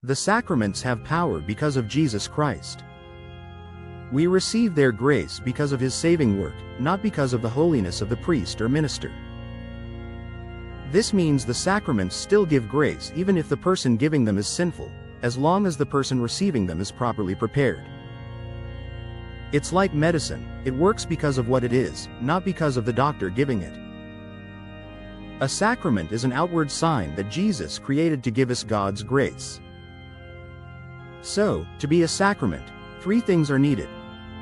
The sacraments have power because of Jesus Christ. We receive their grace because of his saving work, not because of the holiness of the priest or minister. This means the sacraments still give grace even if the person giving them is sinful, as long as the person receiving them is properly prepared. It's like medicine, it works because of what it is, not because of the doctor giving it. A sacrament is an outward sign that Jesus created to give us God's grace. So, to be a sacrament, 3 things are needed.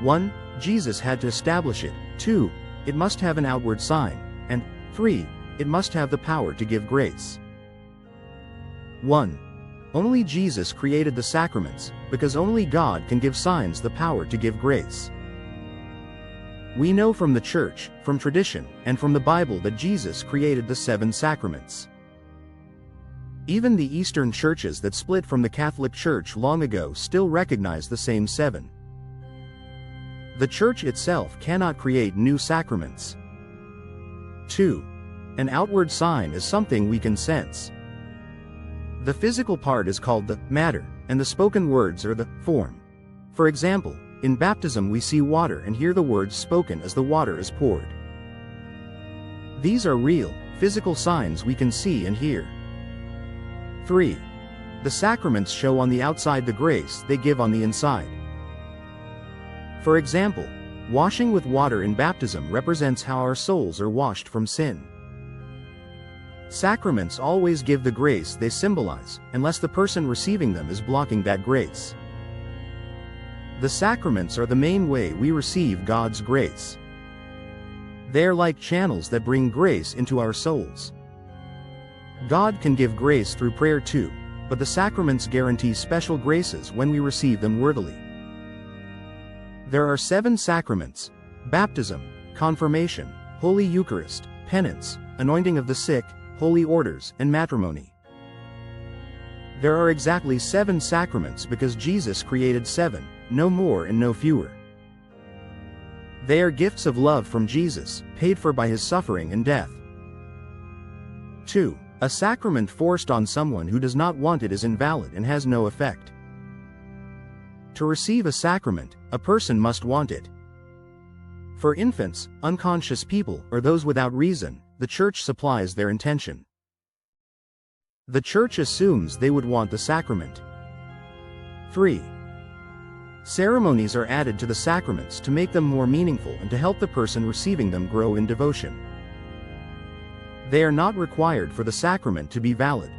1. Jesus had to establish it. 2. It must have an outward sign. And 3. It must have the power to give grace. 1. Only Jesus created the sacraments, because only God can give signs the power to give grace. We know from the Church, from tradition, and from the Bible that Jesus created the 7 sacraments. Even the Eastern churches that split from the Catholic Church long ago still recognize the same 7. The Church itself cannot create new sacraments. 2. An outward sign is something we can sense. The physical part is called the matter, and the spoken words are the form. For example, in baptism we see water and hear the words spoken as the water is poured. These are real, physical signs we can see and hear. 3. The sacraments show on the outside the grace they give on the inside. For example, washing with water in baptism represents how our souls are washed from sin. Sacraments always give the grace they symbolize, unless the person receiving them is blocking that grace. The sacraments are the main way we receive God's grace. They're like channels that bring grace into our souls. God can give grace through prayer too, but the sacraments guarantee special graces when we receive them worthily. There are 7 sacraments: baptism, confirmation, Holy Eucharist, penance, anointing of the sick, holy orders, and matrimony. There are exactly 7 sacraments because Jesus created 7, no more and no fewer. They are gifts of love from Jesus, paid for by his suffering and death. 2. A sacrament forced on someone who does not want it is invalid and has no effect. To receive a sacrament, a person must want it. For infants, unconscious people, or those without reason, the Church supplies their intention. The Church assumes they would want the sacrament. 3. Ceremonies are added to the sacraments to make them more meaningful and to help the person receiving them grow in devotion. They are not required for the sacrament to be valid.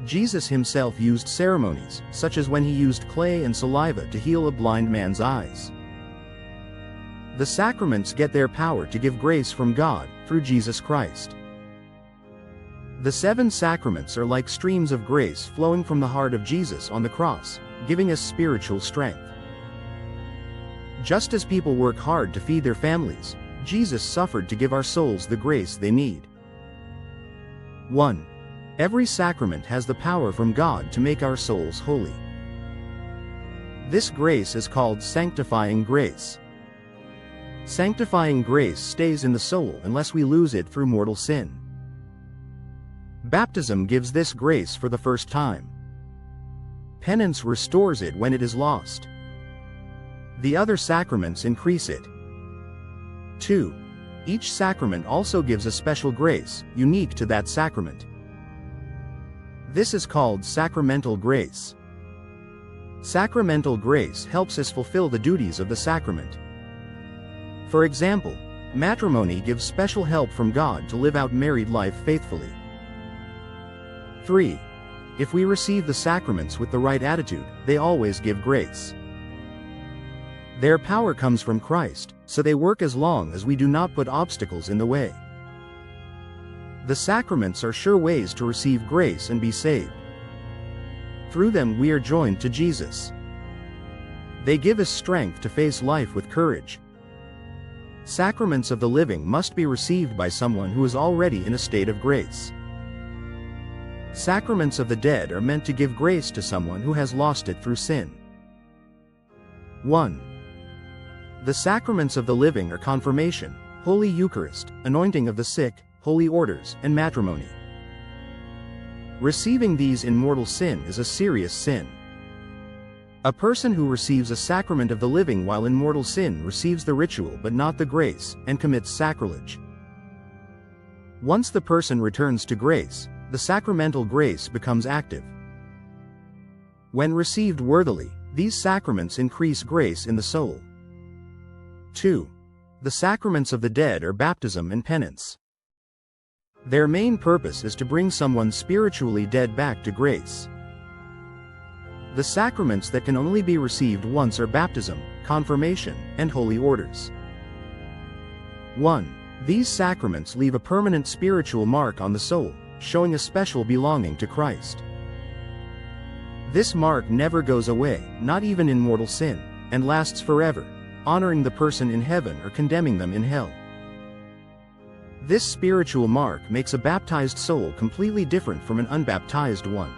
Jesus himself used ceremonies, such as when he used clay and saliva to heal a blind man's eyes. The sacraments get their power to give grace from God, through Jesus Christ. The 7 sacraments are like streams of grace flowing from the heart of Jesus on the cross, giving us spiritual strength. Just as people work hard to feed their families, Jesus suffered to give our souls the grace they need. 1. Every sacrament has the power from God to make our souls holy. This grace is called sanctifying grace. Sanctifying grace stays in the soul unless we lose it through mortal sin. Baptism gives this grace for the first time. Penance restores it when it is lost. The other sacraments increase it. 2. Each sacrament also gives a special grace, unique to that sacrament. This is called sacramental grace. Sacramental grace helps us fulfill the duties of the sacrament. For example, matrimony gives special help from God to live out married life faithfully. 3. If we receive the sacraments with the right attitude, they always give grace. Their power comes from Christ, so they work as long as we do not put obstacles in the way. The sacraments are sure ways to receive grace and be saved. Through them we are joined to Jesus. They give us strength to face life with courage. Sacraments of the living must be received by someone who is already in a state of grace. Sacraments of the dead are meant to give grace to someone who has lost it through sin. 1. The sacraments of the living are confirmation, Holy Eucharist, anointing of the sick, holy orders, and matrimony. Receiving these in mortal sin is a serious sin. A person who receives a sacrament of the living while in mortal sin receives the ritual but not the grace, and commits sacrilege. Once the person returns to grace, the sacramental grace becomes active. When received worthily, these sacraments increase grace in the soul. 2. The sacraments of the dead are baptism and penance. Their main purpose is to bring someone spiritually dead back to grace. The sacraments that can only be received once are baptism, confirmation, and holy orders. 1. These sacraments leave a permanent spiritual mark on the soul, showing a special belonging to Christ. This mark never goes away, not even in mortal sin, and lasts forever, honoring the person in heaven or condemning them in hell. This spiritual mark makes a baptized soul completely different from an unbaptized one.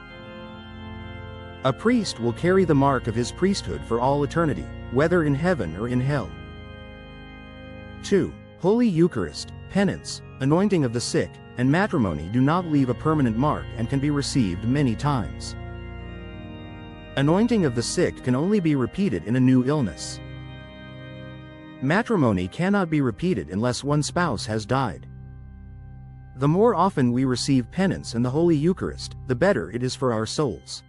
A priest will carry the mark of his priesthood for all eternity, whether in heaven or in hell. 2. Holy Eucharist, penance, anointing of the sick, and matrimony do not leave a permanent mark and can be received many times. Anointing of the sick can only be repeated in a new illness. Matrimony cannot be repeated unless one spouse has died. The more often we receive penance and the Holy Eucharist, the better it is for our souls.